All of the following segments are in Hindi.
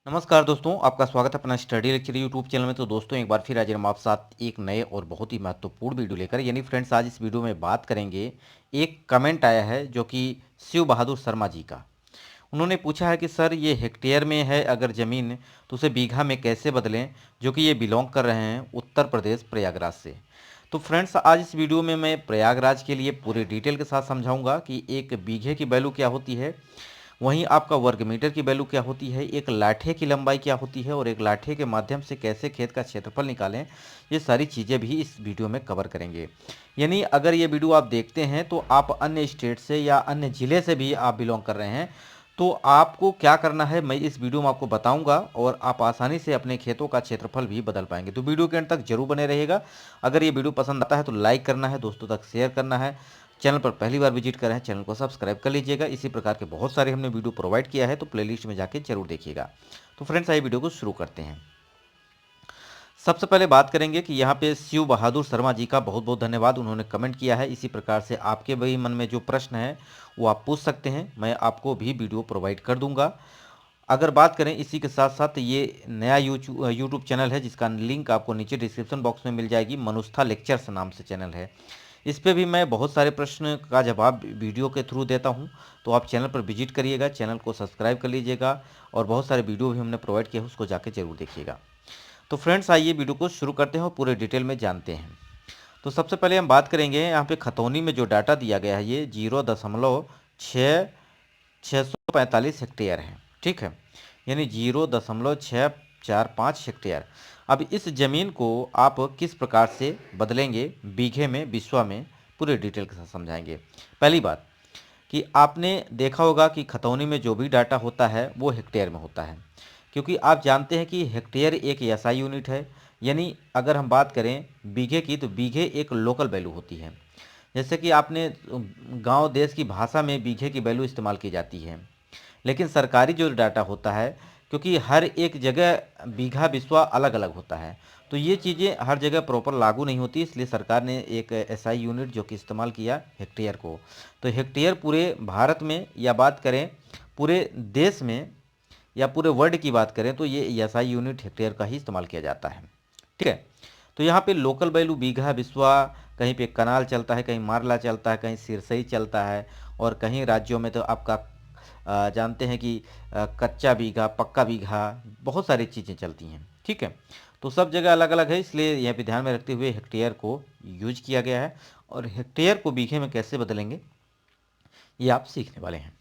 नमस्कार दोस्तों, आपका स्वागत है अपना स्टडी लेक्चर यूट्यूब चैनल में। तो दोस्तों एक बार फिर हाजिर हम आप साथ एक नए और बहुत ही महत्वपूर्ण वीडियो लेकर। यानी फ्रेंड्स, आज इस वीडियो में बात करेंगे। एक कमेंट आया है जो कि शिव बहादुर शर्मा जी का। उन्होंने पूछा है कि सर, ये हेक्टेयर में है अगर ज़मीन तो उसे बीघा में कैसे बदलें, जो कि ये बिलोंग कर रहे हैं उत्तर प्रदेश प्रयागराज से। तो फ्रेंड्स, आज इस वीडियो में मैं प्रयागराज के लिए पूरे डिटेल के साथ समझाऊंगा कि एक बीघे की वैल्यू क्या होती है, वहीं आपका वर्ग मीटर की वैल्यू क्या होती है, एक लाठे की लंबाई क्या होती है और एक लाठे के माध्यम से कैसे खेत का क्षेत्रफल निकालें। ये सारी चीज़ें भी इस वीडियो में कवर करेंगे। यानी अगर ये वीडियो आप देखते हैं तो आप अन्य स्टेट से या अन्य ज़िले से भी आप बिलोंग कर रहे हैं, तो आपको क्या करना है मैं इस वीडियो में आपको बताऊंगा और आप आसानी से अपने खेतों का क्षेत्रफल भी बदल पाएंगे। तो वीडियो के अंत तक जरूर बने रहिएगा। अगर ये वीडियो पसंद आता है तो लाइक करना है, दोस्तों तक शेयर करना है। चैनल पर पहली बार विजिट कर रहे हैं, चैनल को सब्सक्राइब कर लीजिएगा। इसी प्रकार के बहुत सारे हमने वीडियो प्रोवाइड किया है, तो प्लेलिस्ट में जाके जरूर देखिएगा। तो फ्रेंड्स, आइए वीडियो को शुरू करते हैं। सबसे पहले बात करेंगे कि यहाँ पे शिव बहादुर शर्मा जी का बहुत बहुत धन्यवाद, उन्होंने कमेंट किया है। इसी प्रकार से आपके भी मन में जो प्रश्न है वो आप पूछ सकते हैं, मैं आपको भी वीडियो प्रोवाइड कर दूंगा। अगर बात करें इसी के साथ साथ, ये नया यूट्यूब चैनल है जिसका लिंक आपको नीचे डिस्क्रिप्शन बॉक्स में मिल जाएगी। मनुष्था लेक्चर्स नाम से चैनल है। इस पे भी मैं बहुत सारे प्रश्न का जवाब वीडियो के थ्रू देता हूं। तो आप चैनल पर विजिट करिएगा, चैनल को सब्सक्राइब कर लीजिएगा और बहुत सारे वीडियो भी हमने प्रोवाइड किए हैं, उसको जाके जरूर देखिएगा। तो फ्रेंड्स, आइए वीडियो को शुरू करते हैं और पूरे डिटेल में जानते हैं। तो सबसे पहले हम बात करेंगे यहाँ पे खतौनी में जो डाटा दिया गया है, ये 0.645 हेक्टेयर है। ठीक है, यानी 0.645 हेक्टेयर। अब इस जमीन को आप किस प्रकार से बदलेंगे बीघे में, बिस्वा में, पूरे डिटेल के साथ समझाएंगे। पहली बात कि आपने देखा होगा कि खतौनी में जो भी डाटा होता है वो हेक्टेयर में होता है, क्योंकि आप जानते हैं कि हेक्टेयर एक एसआई यूनिट है। यानी अगर हम बात करें बीघे की, तो बीघे एक लोकल वैल्यू होती है। जैसे कि आपने गांव देश की भाषा में बीघे की वैल्यू इस्तेमाल की जाती है, लेकिन सरकारी जो डाटा होता है, क्योंकि हर एक जगह बीघा बिस्वा अलग अलग होता है, तो ये चीज़ें हर जगह प्रॉपर लागू नहीं होती। इसलिए सरकार ने एक एसआई यूनिट जो कि इस्तेमाल किया हेक्टेयर को। तो हेक्टेयर पूरे भारत में, या बात करें पूरे देश में, या पूरे वर्ल्ड की बात करें, तो ये एसआई यूनिट हेक्टेयर का ही इस्तेमाल किया जाता है। ठीक है, तो यहाँ पे लोकल वैल्यू बीघा बिस्वा, कहीं पे कनाल चलता है, कहीं मारला चलता है, कहीं सिरसई चलता है, और कहीं राज्यों में तो आपका जानते हैं कि कच्चा बीघा, पक्का बीघा, बहुत सारी चीज़ें चलती हैं। ठीक है, तो सब जगह अलग अलग है, इसलिए यहाँ पे ध्यान में रखते हुए हेक्टेयर को यूज किया गया है। और हेक्टेयर को बीघे में कैसे बदलेंगे ये आप सीखने वाले हैं।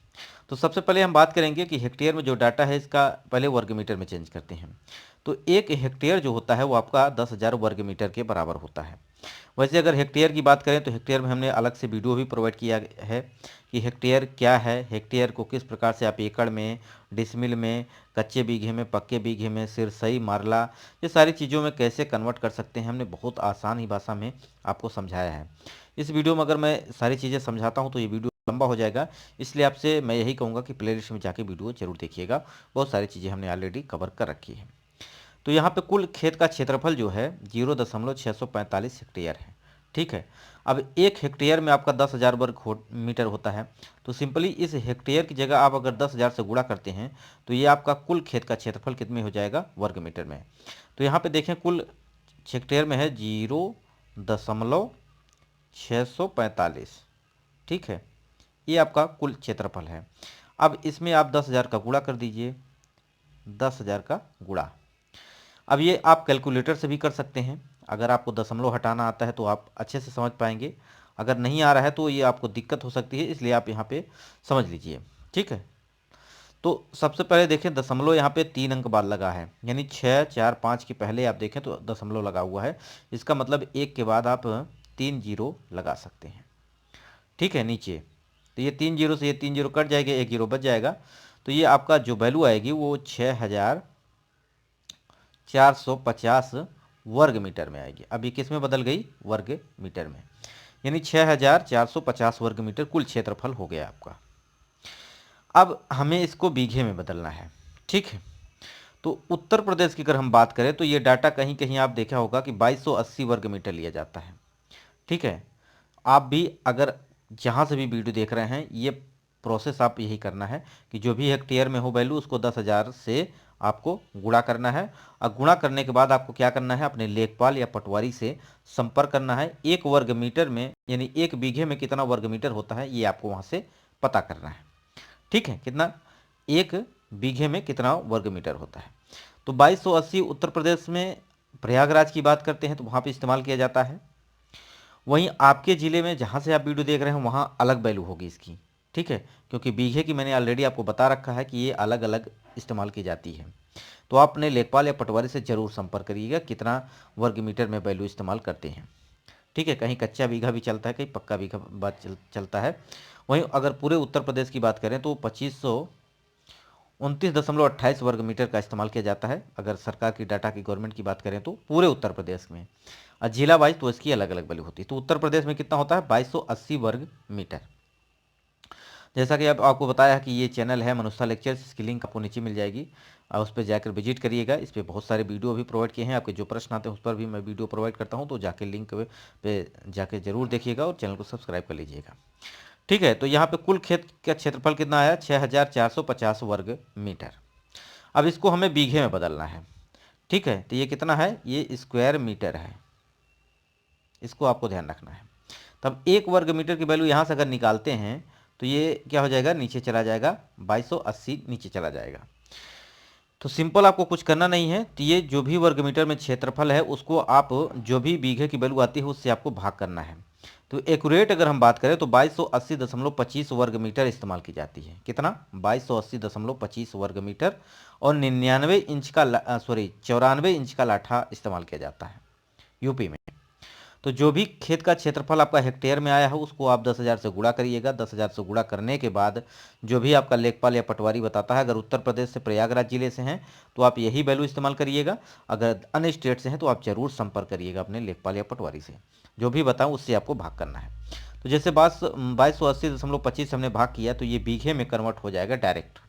तो सबसे पहले हम बात करेंगे कि हेक्टेयर में जो डाटा है इसका पहले वर्ग मीटर में चेंज करते हैं। तो एक हेक्टेयर जो होता है वो आपका 10,000 वर्ग मीटर के बराबर होता है। वैसे अगर हेक्टेयर की बात करें तो हेक्टेयर में हमने अलग से वीडियो भी प्रोवाइड किया है कि हेक्टेयर क्या है, हेक्टेयर को किस प्रकार से आप एकड़ में, डिसमिल में, कच्चे बीघे में, पक्के बीघे में, सिरसई, मारला, ये सारी चीज़ों में कैसे कन्वर्ट कर सकते हैं, हमने बहुत आसान ही भाषा में आपको समझाया है। इस वीडियो में अगर मैं सारी चीज़ें समझाता हूँ तो ये वीडियो लंबा हो जाएगा, इसलिए आपसे मैं यही कहूँगा कि प्लेलिस्ट में जाके वीडियो जरूर देखिएगा। बहुत सारी चीज़ें हमने ऑलरेडी कवर कर रखी है। तो यहाँ पे कुल खेत का क्षेत्रफल जो है 0.645 हेक्टेयर है। ठीक है, अब एक हेक्टेयर में आपका 10,000 वर्ग मीटर होता है। तो सिंपली इस हेक्टेयर की जगह आप अगर 10,000 से गुणा करते हैं तो ये आपका कुल खेत का क्षेत्रफल कितने हो जाएगा वर्ग मीटर में। तो यहाँ पे देखें, कुल हेक्टेयर में है 0.645। ठीक है, ये आपका कुल क्षेत्रफल है। अब इसमें आप 10,000 का गुणा कर दीजिए, 10,000 का गुणा। अब ये आप कैलकुलेटर से भी कर सकते हैं। अगर आपको दशमलव हटाना आता है तो आप अच्छे से समझ पाएंगे, अगर नहीं आ रहा है तो ये आपको दिक्कत हो सकती है, इसलिए आप यहाँ पे समझ लीजिए। ठीक है, तो सबसे पहले देखें दशमलव यहाँ पे 3 अंक बाद लगा है, यानी 6, 4, 5 के पहले आप देखें तो दशमलव लगा हुआ है। इसका मतलब एक के बाद आप 3 जीरो लगा सकते हैं। ठीक है, नीचे तो ये 3 जीरो से ये 3 जीरो कट जाएगा, 1 जीरो बच जाएगा। तो ये आपका जो वैल्यू आएगी वो 6,450 वर्ग मीटर में आएगी। अभी किस में बदल गई, वर्ग मीटर में, यानी 6,450 वर्ग मीटर कुल क्षेत्रफल हो गया आपका। अब हमें इसको बीघे में बदलना है। ठीक है, तो उत्तर प्रदेश की अगर हम बात करें तो ये डाटा कहीं कहीं आप देखा होगा कि 2280 वर्ग मीटर लिया जाता है। ठीक है, आप भी अगर जहाँ से भी वीडियो देख रहे हैं, ये प्रोसेस आप यही करना है कि जो भी हेक्टेयर में हो वैल्यू उसको 10,000 से आपको गुणा करना है। और गुणा करने के बाद आपको क्या करना है, अपने लेखपाल या पटवारी से संपर्क करना है। 1 वर्ग मीटर में यानी 1 बीघे में कितना वर्ग मीटर होता है ये आपको वहाँ से पता करना है। ठीक है, कितना, 1 बीघे में कितना वर्ग मीटर होता है। तो 2280 उत्तर प्रदेश में प्रयागराज की बात करते हैं तो वहाँ पे इस्तेमाल किया जाता है। वहीं आपके ज़िले में जहाँ से आप वीडियो देख रहे हैं वहाँ अलग वैल्यू होगी इसकी। ठीक है, क्योंकि बीघे की मैंने ऑलरेडी आपको बता रखा है कि ये अलग अलग इस्तेमाल की जाती है। तो आप अपने लेखपाल या पटवारी से जरूर संपर्क करिएगा कितना वर्ग मीटर में वैल्यू इस्तेमाल करते हैं। ठीक है, कहीं कच्चा बीघा भी चलता है, कहीं पक्का बीघा बात चलता है। वहीं अगर पूरे उत्तर प्रदेश की बात करें तो 2529.28 वर्ग मीटर का इस्तेमाल किया जाता है। अगर सरकार की डाटा की गवर्नमेंट की बात करें तो पूरे उत्तर प्रदेश में, और जिला वाइज तो इसकी अलग अलग वैल्यू होती है। तो उत्तर प्रदेश में कितना होता है, 2280 वर्ग मीटर। जैसा कि अब आपको बताया है कि ये चैनल है मनुष्य लेक्चर्स, इसकी लिंक आपको नीचे मिल जाएगी और उस पर जाकर विजिट करिएगा। इस पर बहुत सारे वीडियो भी प्रोवाइड किए हैं, आपके जो प्रश्न आते हैं उस पर भी मैं वीडियो प्रोवाइड करता हूँ। तो जाके लिंक पे जाके जरूर देखिएगा और चैनल को सब्सक्राइब कर लीजिएगा। ठीक है, तो यहाँ पे कुल खेत का क्षेत्रफल कितना आया, 6450 वर्ग मीटर। अब इसको हमें बीघे में बदलना है। ठीक है, तो ये कितना है, ये स्क्वायर मीटर है, इसको आपको ध्यान रखना है। तब 1 वर्ग मीटर की वैल्यू यहाँ से अगर निकालते हैं तो ये क्या हो जाएगा, नीचे चला जाएगा, 2280 नीचे चला जाएगा। तो सिंपल, आपको कुछ करना नहीं है। तो ये जो भी वर्ग मीटर में क्षेत्रफल है उसको आप जो भी बीघे की वैल्यू आती है उससे आपको भाग करना है। तो एक्यूरेट अगर हम बात करें तो 2280.25 वर्ग मीटर इस्तेमाल की जाती है। कितना, 2280.25 वर्ग मीटर। और 94 इंच का लाठा इस्तेमाल किया जाता है यूपी में। तो जो भी खेत का क्षेत्रफल आपका हेक्टेयर में आया है उसको आप 10,000 से गुणा करिएगा। 10,000 से गुणा करने के बाद जो भी आपका लेखपाल या पटवारी बताता है, अगर उत्तर प्रदेश से प्रयागराज जिले से हैं तो आप यही वैल्यू इस्तेमाल करिएगा। अगर अन्य स्टेट से हैं तो आप जरूर संपर्क करिएगा अपने लेखपाल या पटवारी से, जो भी बताऊँ उससे आपको भाग करना है। तो जैसे 2280.25 हमने भाग किया तो ये बीघे में कन्वर्ट हो जाएगा डायरेक्ट।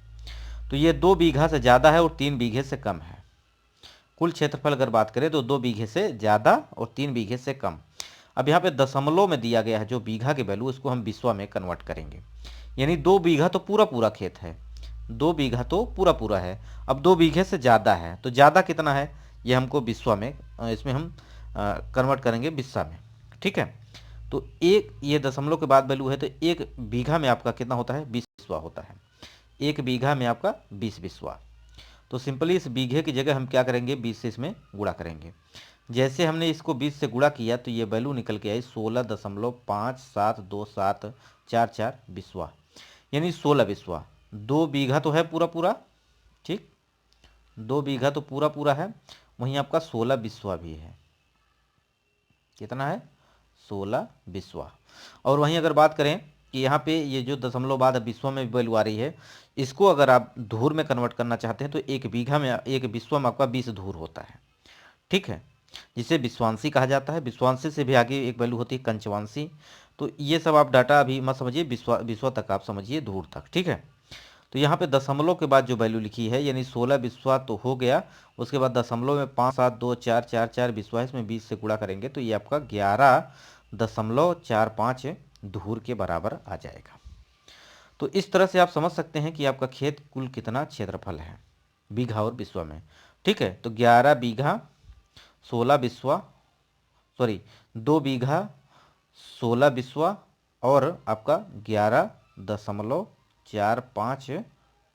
तो ये 2 बीघा से ज़्यादा है और 3 बीघे से कम है। कुल क्षेत्रफल अगर बात करें तो 2 बीघे से ज़्यादा और 3 बीघे से कम। अब यहाँ पे दशमलव में दिया गया है जो बीघा की वैल्यू, उसको हम बिस्वा में कन्वर्ट करेंगे। यानी 2 बीघा तो पूरा पूरा खेत है, 2 बीघा तो पूरा पूरा है। अब 2 बीघे से ज़्यादा है तो ज़्यादा कितना है ये हमको बिस्वा में, इसमें हम कन्वर्ट करेंगे बिस्सा में। ठीक है, तो एक ये दशमलव के बाद वैल्यू है तो 1 बीघा में आपका कितना होता है, 20 बिस्वा होता है। 1 बीघा में आपका 20 बिस्वा। तो सिंपली इस बीघे की जगह हम क्या करेंगे, 20 से इसमें गुणा करेंगे। जैसे हमने इसको 20 से गुणा किया तो ये वैल्यू निकल के आई 16.572744 बिस्वा, यानी 16 बिस्वा। 2 बीघा तो है पूरा पूरा, ठीक, 2 बीघा तो पूरा पूरा है, वहीं आपका 16 बिस्वा भी है। कितना है, 16 बिस्वा। और वहीं अगर बात करें कि यहाँ पे ये जो दशमलव बाद बिस्वा में वैल्यू आ रही है, इसको अगर आप धूर में कन्वर्ट करना चाहते हैं तो 1 बीघा में 1 बिस्वा में आपका 20 धूर होता है। ठीक है, जिसे विश्वांशी कहा जाता है। विश्वांशी से भी आगे एक वैल्यू होती है कंचवांशी। तो ये सब आप डाटा अभी मत समझिए, विश्वा तक आप समझिए, धूर तक। ठीक है, तो यहाँ पे दशमलव के बाद जो वैल्यू लिखी है यानी 16 बिस्वा तो हो गया, उसके बाद दशमलव में 5724444 बिस्वा, इसमें 20 से गुणा करेंगे तो ये आपका 11.45 धूर के बराबर आ जाएगा। तो इस तरह से आप समझ सकते हैं कि आपका खेत कुल कितना क्षेत्रफल है बीघा और बिस्वा में। ठीक है, तो 11 बीघा 16 बिस्वा, सॉरी 2 बीघा 16 बिस्वा और आपका 11.45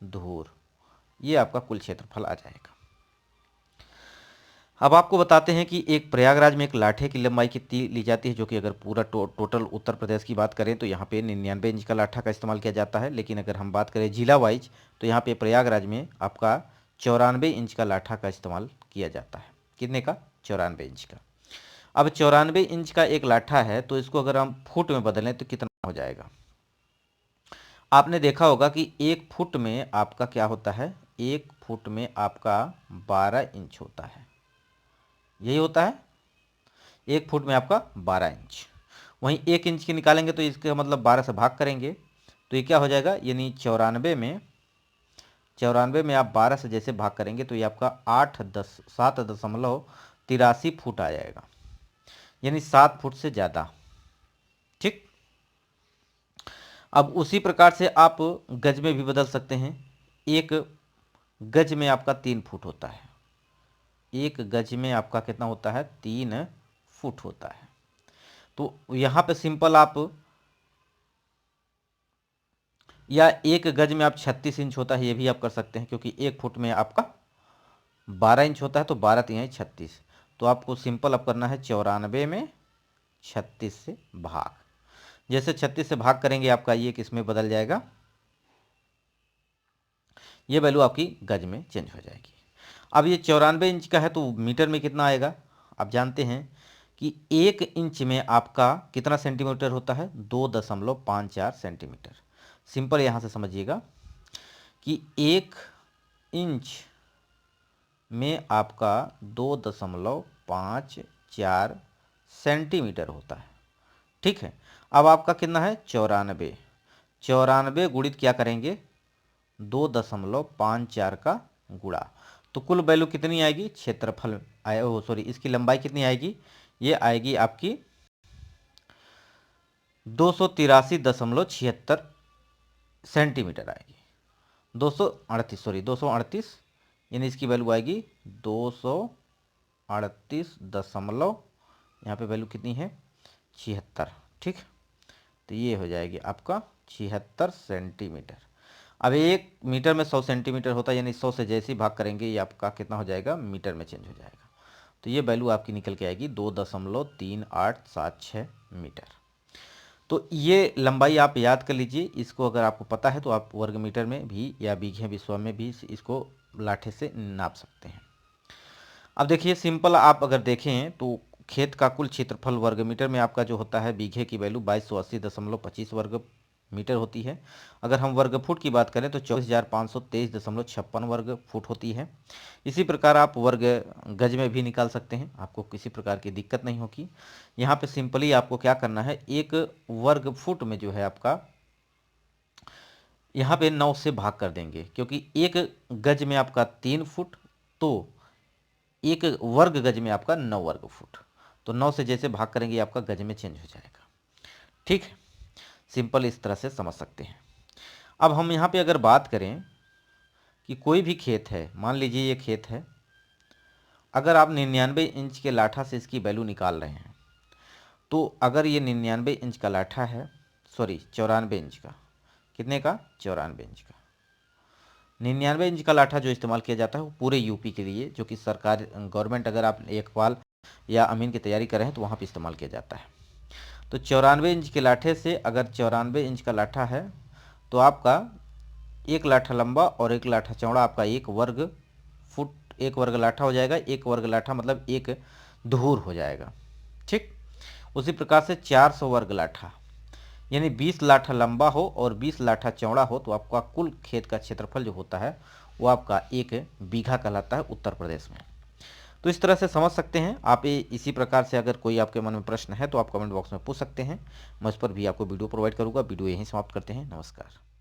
धूर, ये आपका कुल क्षेत्रफल आ जाएगा। अब आपको बताते हैं कि एक प्रयागराज में एक लाठे की लंबाई कितनी ली जाती है, जो कि अगर पूरा टोटल उत्तर प्रदेश की बात करें तो यहाँ पे 99 इंच का लाठा का इस्तेमाल किया जाता है। लेकिन अगर हम बात करें जिला वाइज तो यहाँ पे प्रयागराज में आपका 94 इंच का लाठा का इस्तेमाल किया जाता है। कितने का, 94 इंच का। अब 94 इंच का एक लाठा है तो इसको अगर हम फुट में बदलें तो कितना हो जाएगा। आपने देखा होगा कि 1 फुट में आपका क्या होता है, 1 फुट में आपका 12 इंच होता है, यही होता है। 1 फुट में आपका 12 इंच। वहीं 1 इंच की निकालेंगे तो इसका मतलब 12 से भाग करेंगे तो ये क्या हो जाएगा, यानी 94 में आप 12 से जैसे भाग करेंगे तो ये आपका 7.83 फुट आ जाएगा, यानी 7 फुट से ज़्यादा। ठीक, अब उसी प्रकार से आप गज में भी बदल सकते हैं। एक गज में आपका 3 फुट होता है। 1 गज में आपका कितना होता है? 3 फुट होता है। तो यहाँ पे सिंपल आप, या 1 गज में आप 36 इंच होता है, ये भी आप कर सकते हैं, क्योंकि 1 फुट में आपका 12 इंच होता है, तो 12 3 36। तो आपको सिंपल अब करना है 94 में 36 से भाग। जैसे 36 से भाग करेंगे आपका ये किस में बदल जाएगा, ये वैल्यू आपकी गज में चेंज हो जाएगी। अब ये 94 इंच का है तो मीटर में कितना आएगा? आप जानते हैं कि 1 इंच में आपका कितना सेंटीमीटर होता है? 2.54 सेंटीमीटर। सिंपल यहाँ से समझिएगा कि 1 इंच में आपका 2.54 सेंटीमीटर होता है। ठीक है, अब आपका कितना है? 94। 94 गुणित क्या करेंगे? 2.54 का गुणा, तो कुल वैल्यू कितनी आएगी? क्षेत्रफल आए, ओ सॉरी, इसकी लंबाई कितनी आएगी? ये आएगी आपकी 283.76 सेंटीमीटर आएगी। 238, सॉरी 238, यानी इसकी वैल्यू आएगी 238 दशमलव, यहाँ पे वैल्यू कितनी है? 76। ठीक, तो ये हो जाएगी आपका 76 सेंटीमीटर। अब 1 मीटर में 100 सेंटीमीटर होता है, यानी 100 से जैसे ही भाग करेंगे ये आपका कितना हो जाएगा? मीटर में चेंज हो जाएगा। तो ये वैल्यू आपकी निकल के आएगी 2.3876 मीटर। तो ये लंबाई आप याद कर लीजिए। इसको अगर आपको पता है तो आप वर्ग मीटर में भी या बीघे विस्वा में भी इसको लाठे से नाप सकते हैं। अब देखिए सिंपल, आप अगर देखें तो खेत का कुल क्षेत्रफल वर्ग मीटर में आपका जो होता है, बीघे की वैल्यू 2280.25 वर्ग मीटर होती है। अगर हम वर्ग फुट की बात करें तो 24,523.56 वर्ग फुट होती है। इसी प्रकार आप वर्ग गज में भी निकाल सकते हैं, आपको किसी प्रकार की दिक्कत नहीं होगी। यहाँ पे सिंपली आपको क्या करना है, 1 वर्ग फुट में जो है आपका यहाँ पे 9 से भाग कर देंगे, क्योंकि 1 गज में आपका 3 फुट, तो 1 वर्ग गज में आपका 9 वर्ग फुट। तो 9 से जैसे भाग करेंगे आपका गज में चेंज हो जाएगा। ठीक है, सिंपल इस तरह से समझ सकते हैं। अब हम यहाँ पे अगर बात करें कि कोई भी खेत है, मान लीजिए ये खेत है, अगर आप 99 इंच के लाठा से इसकी वैल्यू निकाल रहे हैं, तो अगर ये 99 इंच का लाठा है, सॉरी 94 इंच का, कितने का? 94 इंच का। 99 इंच का लाठा जो इस्तेमाल किया जाता है वो पूरे यूपी के लिए, जो कि सरकार गवर्नमेंट, अगर आप लेखपाल या अमीन की तैयारी कर रहे हैं तो वहाँ पे इस्तेमाल किया जाता है। तो 94 इंच के लाठे से, अगर 94 इंच का लाठा है तो आपका 1 लाठा लंबा और 1 लाठा चौड़ा, आपका 1 वर्ग फुट, 1 वर्ग लाठा हो जाएगा। 1 वर्ग लाठा मतलब 1 धूर हो जाएगा। ठीक, उसी प्रकार से 400 वर्ग लाठा, यानी 20 लाठा लंबा हो और 20 लाठा चौड़ा हो, तो आपका कुल खेत का क्षेत्रफल जो होता है वो आपका 1 बीघा कहलाता है उत्तर प्रदेश में। तो इस तरह से समझ सकते हैं आप। इसी प्रकार से अगर कोई आपके मन में प्रश्न है तो आप कमेंट बॉक्स में पूछ सकते हैं, मैं उस पर भी आपको वीडियो प्रोवाइड करूँगा। वीडियो यहीं समाप्त करते हैं। नमस्कार।